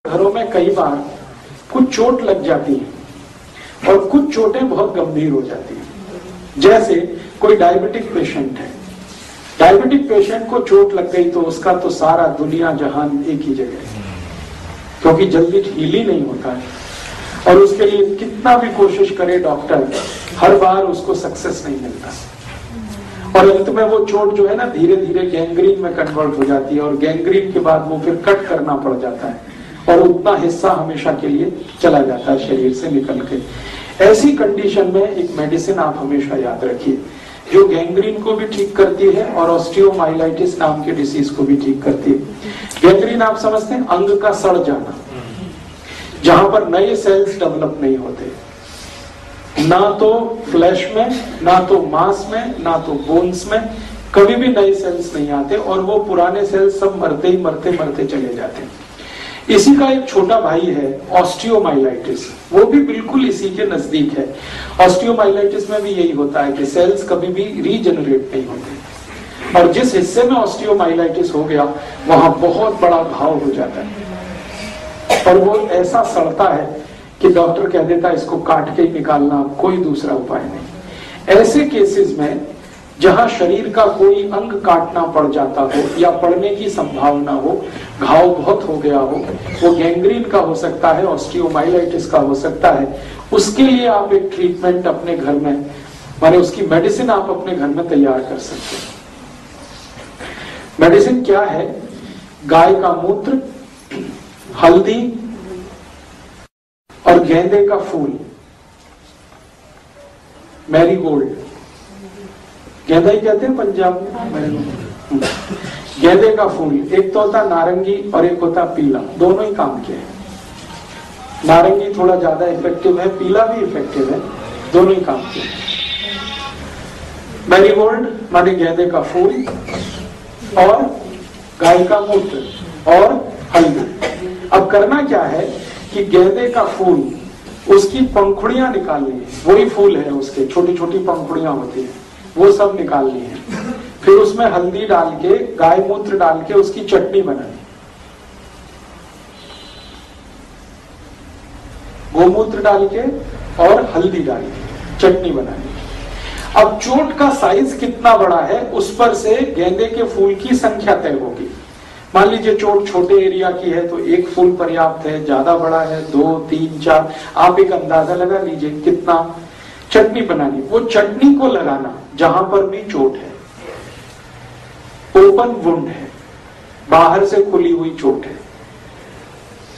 घरों में कई बार कुछ चोट लग जाती है और कुछ चोटें बहुत गंभीर हो जाती हैं। जैसे कोई डायबिटिक पेशेंट है, डायबिटिक पेशेंट को चोट लग गई तो उसका तो सारा दुनिया जहान एक ही जगह है, क्योंकि जल्दी हील ही नहीं होता है और उसके लिए कितना भी कोशिश करे डॉक्टर, हर बार उसको सक्सेस नहीं मिलता और अंत में वो चोट जो है ना धीरे धीरे गैंग्रीन में कन्वर्ट हो जाती है और गैंग्रीन के बाद वो फिर कट करना पड़ जाता है और उतना हिस्सा हमेशा के लिए चला जाता है शरीर से निकल के। ऐसी कंडीशन में एक मेडिसिन आप हमेशा याद रखिए जो गैंग्रीन को भी ठीक करती है और ऑस्टियोमाइलाइटिस नाम के डिसीज को भी ठीक करती है। गैंग्रीन आप समझते हैं अंग का सड़ जाना, जहां पर नए सेल्स डेवलप नहीं होते, ना तो फ्लैश में, ना तो मांस में, ना तो बोन्स में, कभी भी नए सेल्स नहीं आते और वो पुराने सेल्स सब मरते ही मरते चले जाते हैं। इसी का एक छोटा भाई है ऑस्टियोमाइलाइटिस, वो भी बिल्कुल इसी के नजदीक है। ऑस्टियोमाइलाइटिस में भी यही होता है कि सेल्स कभी भी रीजनरेट नहीं होते और जिस हिस्से में ऑस्टियोमाइलाइटिस हो गया वहां बहुत बड़ा घाव हो जाता है और वो ऐसा सड़ता है कि डॉक्टर कह देता है इसको काट के ही निकालना, कोई दूसरा उपाय नहीं। ऐसे केसेस में जहां शरीर का कोई अंग काटना पड़ जाता हो या पड़ने की संभावना हो, घाव बहुत हो गया हो, वो गैंग्रीन का हो सकता है, ऑस्टियोमाइलाइटिस का हो सकता है, उसके लिए आप एक ट्रीटमेंट अपने घर में, माने उसकी मेडिसिन आप अपने घर में तैयार कर सकते हैं। मेडिसिन क्या है? गाय का मूत्र, हल्दी और गेंदे का फूल, मैरीगोल्ड, गेंदा ही कहते हैं पंजाब में। गेंदे का फूल, एक तो होता नारंगी और एक होता पीला, दोनों ही काम के हैं। नारंगी थोड़ा ज्यादा इफेक्टिव है, पीला भी इफेक्टिव है, दोनों ही काम के हैं। मैरीगोल्ड माने गेंदे का फूल और गाय का मूत्र और हल्दी। अब करना क्या है कि गेंदे का फूल, उसकी पंखुड़ियां निकालनी है, वही फूल है उसके, छोटी छोटी पंखुड़ियां होती है, वो सब निकालनी है। फिर उसमें हल्दी डाल के, गाय मूत्र डाल के उसकी चटनी बनानी, गोमूत्र डाल के और हल्दी डाल के चटनी बनानी। अब चोट का साइज कितना बड़ा है उस पर से गेंदे के फूल की संख्या तय होगी। मान लीजिए चोट छोटे एरिया की है तो एक फूल पर्याप्त है, ज्यादा बड़ा है 2, 3, 4, आप एक अंदाजा लगा लीजिए कितना। चटनी बनानी, वो चटनी को लगाना जहां पर भी चोट है, ओपन वुंड है, बाहर से खुली हुई चोट है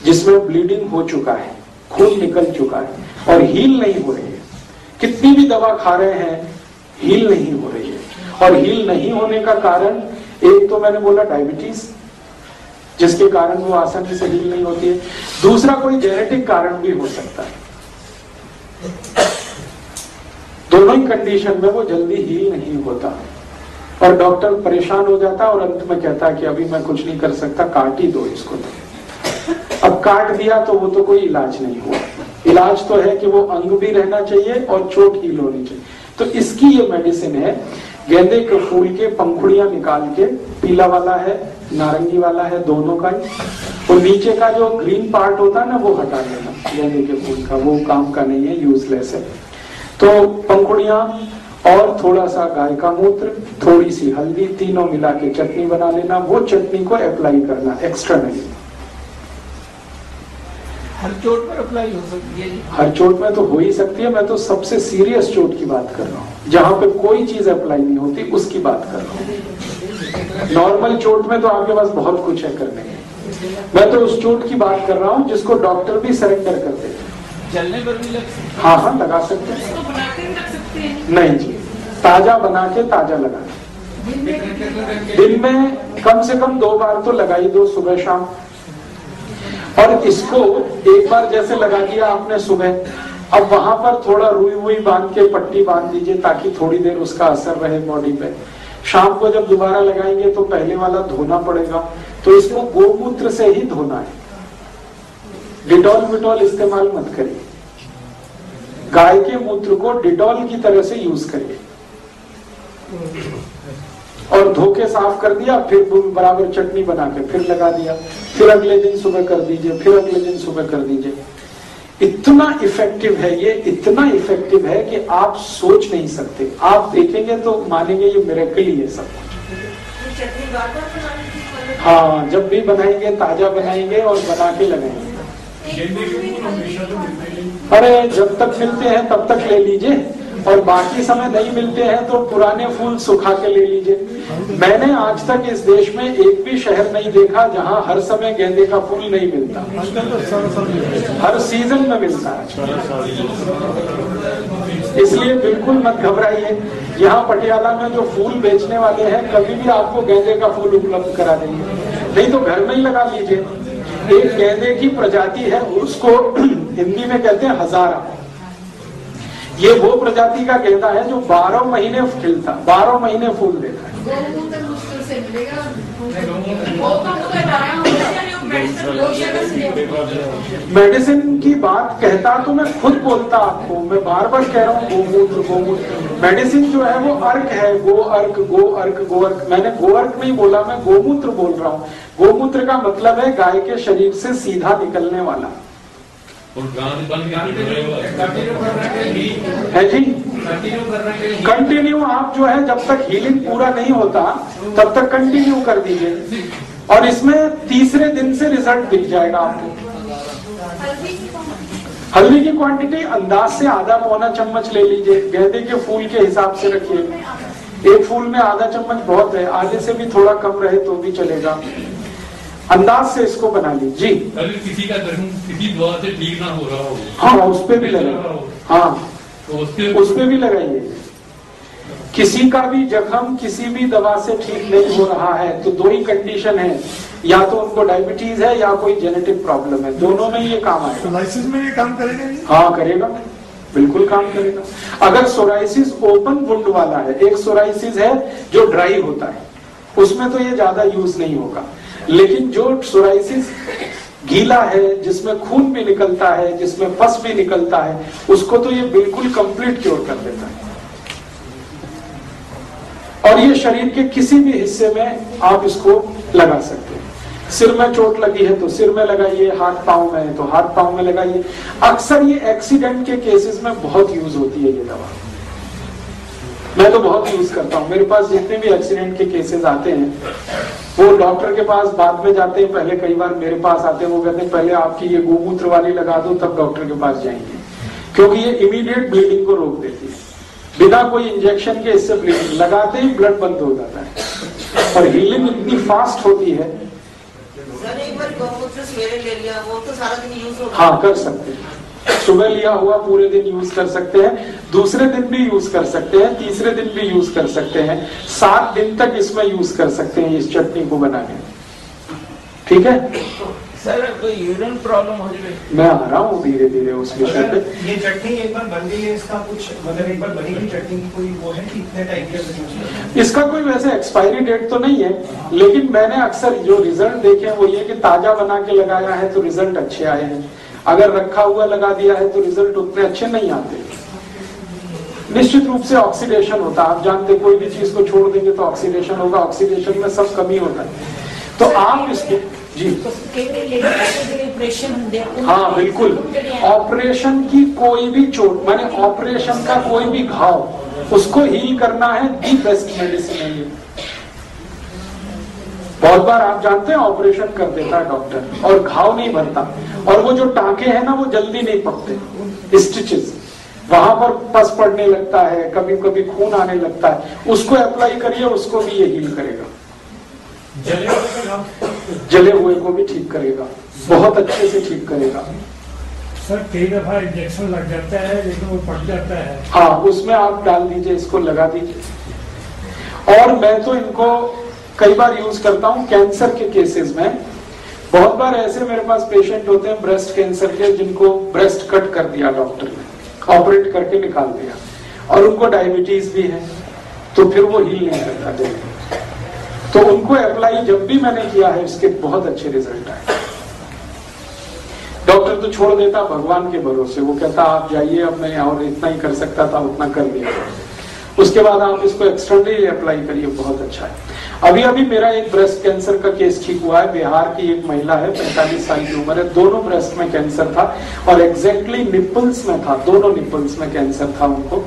जिसमें ब्लीडिंग हो चुका है, खून निकल चुका है और हील नहीं हो रही है, कितनी भी दवा खा रहे हैं हील नहीं हो रही है। और हील नहीं होने का कारण एक तो मैंने बोला डायबिटीज, जिसके कारण वो आसानी से हील नहीं होती है, दूसरा कोई जेनेटिक कारण भी हो सकता है। दोनों ही कंडीशन में वो जल्दी हील नहीं होता और डॉक्टर परेशान हो जाता है और अंत में कहता है कि अभी मैं कुछ नहीं कर सकता, काट ही दो इसको। तो अब काट दिया तो वो तो कोई इलाज नहीं हुआ। इलाज तो है कि वो अंग भी रहना चाहिए और चोट हील होनी चाहिए। तो इसकी ये मेडिसिन है, गेंदे के फूल के पंखुड़ियां निकाल के, पीला वाला है नारंगी वाला है, दोनों का ही, और नीचे का जो ग्रीन पार्ट होता है ना वो हटा देना गेंदे के फूल का, वो काम का नहीं है, यूजलेस है। तो पंखुड़ियां और थोड़ा सा गाय का मूत्र, थोड़ी सी हल्दी, तीनों मिला के चटनी बना लेना, वो चटनी को अप्लाई करना एक्सटर्नली। हर चोट पर अप्लाई हो सकती है? हर चोट में तो हो ही सकती है, मैं तो सबसे सीरियस चोट की बात कर रहा हूँ, जहां पे कोई चीज अप्लाई नहीं होती उसकी बात कर रहा हूँ। नॉर्मल चोट में तो आपके पास बहुत कुछ है करने के, मैं तो उस चोट की बात कर रहा हूँ जिसको डॉक्टर भी सरेंडर कर देते हैं। जलने पर भी लग सकते हैं? हाँ लगा सकते हैं। इसको बना के रख सकते हैं? नहीं जी, ताजा बना के ताजा लगाना, दिन में कम से कम 2 बार तो लगाई दो, सुबह शाम। और इसको एक बार जैसे लगा दिया आपने सुबह, अब वहां पर थोड़ा रुई हुई बांध के पट्टी बांध दीजिए ताकि थोड़ी देर उसका असर रहे बॉडी पे। शाम को जब दोबारा लगाएंगे तो पहले वाला धोना पड़ेगा, तो इसको गोमूत्र से ही धोना है, डिटॉल विटॉल इस्तेमाल मत करिए। गाय के मूत्र को डिटॉल की तरह से यूज करिए और धो के साफ कर दिया, फिर बराबर चटनी बना के फिर लगा दिया, फिर अगले दिन सुबह कर दीजिए, फिर अगले दिन सुबह कर दीजिए। इतना इफेक्टिव है ये, इतना इफेक्टिव है कि आप सोच नहीं सकते। आप देखेंगे तो मानेंगे ये मिरेकल ही है सब कुछ। हाँ, जब भी बनाएंगे ताजा बनाएंगे और बना के लगाएंगे। अरे जब तक मिलते हैं तब तक ले लीजिए, और बाकी समय नहीं मिलते हैं तो पुराने फूल सुखा के ले लीजिए। मैंने आज तक इस देश में एक भी शहर नहीं देखा जहां हर समय गेंदे का फूल नहीं मिलता। हर सीजन में मिलता है, इसलिए बिल्कुल मत घबराइए। यहाँ पटियाला में जो फूल बेचने वाले हैं कभी भी आपको गेंदे का फूल उपलब्ध करा देंगे, नहीं तो घर में ही लगा लीजिए। एक गेंदे की प्रजाति है, उसको हिंदी में कहते हैं हजारा। ये वो प्रजाति का गेंदा है जो 12 महीने खिलता, 12 महीने फूल देता है। मेडिसिन की बात कहता तो मैं खुद बोलता आपको, मैं बार बार कह रहा हूँ गोमूत्र गोमूत्र। मेडिसिन जो है वो अर्क है, गो अर्क गो अर्क गो अर्क। मैंने गो अर्क नहीं बोला, मैं गोमूत्र बोल रहा हूँ। गोमूत्र का मतलब है गाय के शरीर से सीधा निकलने वाला है जी। कंटिन्यू आप जो है जब तक हीलिंग पूरा नहीं होता तब तक कंटिन्यू कर दीजिए, और इसमें तीसरे दिन से रिजल्ट दिख जाएगा आपको। हल्दी की क्वांटिटी अंदाज से आधा पौना चम्मच ले लीजिए, गेंदे के फूल के हिसाब से रखिए। एक फूल में आधा चम्मच बहुत है, आधे से भी थोड़ा कम रहे तो भी चलेगा। अंदाज से इसको बना लीजिए जी। अगर किसी का किसी दवा से ठीक ना हो रहा हो, हाँ उस पे भी लगाइए, हाँ तो उस पे भी लगाइए। किसी का भी जख्म किसी भी दवा से ठीक नहीं हो रहा है तो दो ही कंडीशन है, या तो उनको डायबिटीज है या कोई जेनेटिक प्रॉब्लम है, दोनों में ये काम आएगा। सोराइसिस में ये काम करेगा? हाँ करेगा, बिल्कुल काम करेगा। अगर सोराइसिस ओपन वुंड वाला है, एक सोराइसिस है जो ड्राई होता है, उसमें तो ये ज्यादा यूज नहीं होगा। लेकिन जो सोराइसिस गीला है, जिसमें खून भी निकलता है, जिसमें पस भी निकलता है, उसको तो ये बिल्कुल कंप्लीट क्योर कर देता है। और ये शरीर के किसी भी हिस्से में आप इसको लगा सकते हैं। सिर में चोट लगी है तो सिर में लगाइए, हाथ पांव में है तो हाथ पांव में लगाइए। अक्सर ये एक्सीडेंट के केसेस में बहुत यूज होती है ये दवा। मैं तो बहुत यूज करता हूँ। मेरे पास जितने भी एक्सीडेंट के केसेस आते हैं वो डॉक्टर के पास बाद में जाते हैं, पहले कई बार मेरे पास आते हैं। वो कहते हैं पहले आपकी ये गोमूत्र वाली लगा दो तब डॉक्टर के पास जाएंगे, क्योंकि ये इमीडिएट ब्लीडिंग को रोक देती है। बिना कोई इंजेक्शन के इससे ब्लीडिंग लगाते ही ब्लड बंद हो जाता है, और हीलिंग इतनी फास्ट होती है। सर एक बार गोमूत्र सवेरे ले लिया, वो तो सारा दिन यूज होगा? हाँ कर सकते हैं, सुबह लिया हुआ पूरे दिन यूज कर सकते हैं, दूसरे दिन भी यूज कर सकते हैं, तीसरे दिन भी यूज कर सकते हैं, 7 दिन तक इसमें यूज कर सकते हैं इस चटनी को बनाने। ठीक है सर, कोई यूरिन प्रॉब्लम हो जाए? मैं आ रहा हूँ धीरे धीरे उस विषय पे। ये चटनी एक बार बन गई है, इसका कुछ मतलब एक बार बनी हुई चटनी की कोई वो है कि इतने टाइम के? इसका कोई वैसे एक्सपायरी डेट तो नहीं है, लेकिन मैंने अक्सर जो रिजल्ट देखे हैं वो ये कि ताजा बना के लगाया है तो रिजल्ट अच्छे आए हैं, अगर रखा हुआ लगा दिया है तो रिजल्ट उतने अच्छे नहीं आते। निश्चित रूप से ऑक्सीडेशन होता है, आप जानते कोई भी चीज को छोड़ देंगे तो ऑक्सीडेशन होगा, ऑक्सीडेशन में सब कमी होता है। तो आप इसको जी हाँ बिल्कुल, ऑपरेशन की कोई भी चोट, माने ऑपरेशन का कोई भी घाव, उसको हील करना है दी बेस्ट मेडिसिन है ये। बहुत बार आप जानते हैं ऑपरेशन कर देता है डॉक्टर और घाव नहीं भरता, और वो जो टांके हैं ना वो जल्दी नहीं पकते, स्टिचेस, वहां पर पस पड़ने लगता है, कभी कभी खून आने लगता है, उसको अप्लाई करिए, उसको भी ये हील करेगा। जले हुए को भी ठीक करेगा, बहुत अच्छे से ठीक करेगा। सर कई दफा इंजेक्शन लग जाता है लेकिन वो पड़ जाता है। हाँ उसमें आप डाल दीजिए, इसको लगा दीजिए। और मैं तो इनको कई बार यूज करता हूँ कैंसर के केसेस में। बहुत बार ऐसे मेरे पास पेशेंट होते हैं ब्रेस्ट कैंसर के, जिनको ब्रेस्ट कट कर दिया डॉक्टर ने, ऑपरेट करके निकाल दिया, और उनको डायबिटीज भी है, तो फिर वो हील नहीं करता जल्दी। तो उनको अप्लाई जब भी मैंने किया है इसके बहुत अच्छे रिजल्ट आए। डॉक्टर तो छोड़ देता भगवान के भरोसे, वो कहता आप जाइए, अब मैं और इतना ही कर सकता था उतना कर दिया। उसके बाद आप इसको एक्सटर्नली अप्लाई करिए, बहुत अच्छा है। अभी अभी मेरा एक ब्रेस्ट कैंसर का केस ठीक हुआ है। बिहार की एक महिला है, 45 साल की उम्र है, दोनों ब्रेस्ट में कैंसर था और एग्जैक्टली निपल्स में था, दोनों निपल्स में कैंसर था उनको।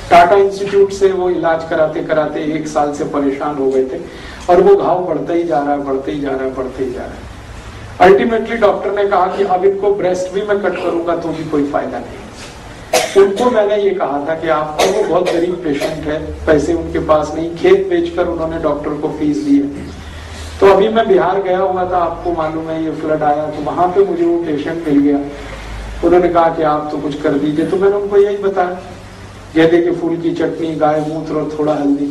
टाटा इंस्टीट्यूट से वो इलाज कराते कराते 1 साल से परेशान हो गए थे और वो घाव बढ़ता ही जा रहा है, बढ़ते ही जा रहा है, बढ़ते ही जा रहा है। अल्टीमेटली डॉक्टर ने कहा कि अब इनको ब्रेस्ट भी मैं कट करूंगा तो भी कोई फायदा नहीं। उनको मैंने ये कहा था कि आपको, वो बहुत गरीब पेशेंट है, पैसे उनके पास नहीं, खेत बेचकर उन्होंने डॉक्टर को फीस दी है। तो अभी मैं बिहार गया हुआ था, आपको मालूम है ये फ्लड आया, तो वहां पे मुझे वो पेशेंट मिल गया। उन्होंने कहा कि आप तो कुछ कर दीजिए, तो मैंने उनको यही बताया, गेंदे के फूल की चटनी, गाय मूत्र और थोड़ा हल्दी।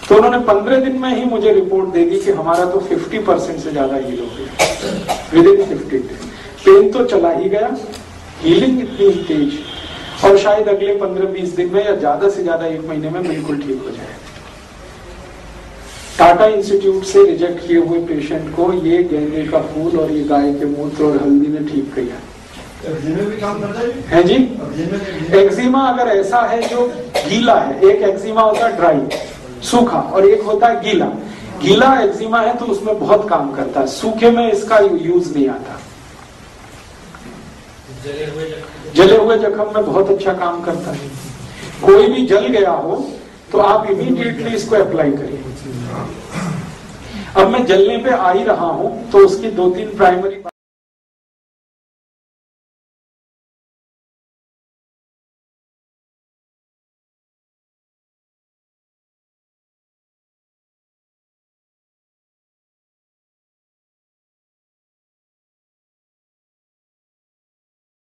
तो उन्होंने 15 दिन में ही मुझे रिपोर्ट दे दी कि हमारा तो 50% से ज्यादा हील हो गया विदिन 50 डेज। पेन तो चला ही गया, हीलिंग इतनी तेज, और शायद अगले 15-20 दिन में या ज्यादा से ज्यादा 1 महीने में बिल्कुल ठीक हो जाए। टाटा इंस्टीट्यूट से रिजेक्ट किए हुए पेशेंट को ये गेंदे का फूल और ये गाय के मूत्र और हल्दी ने ठीक किया भी काम करता है जी। एक्जिमा अगर ऐसा है जो गीला है, एक एक्जिमा होता है ड्राई सूखा और एक होता है गीला। गीला एक्जिमा है तो उसमें बहुत काम करता है, सूखे में इसका यूज नहीं आता। जले हुए जख्म में बहुत अच्छा काम करता है। कोई भी जल गया हो तो आप इमीडिएटली इसको अप्लाई करिए। अब मैं जलने पे आ ही रहा हूं तो उसकी 2-3 प्राइमरी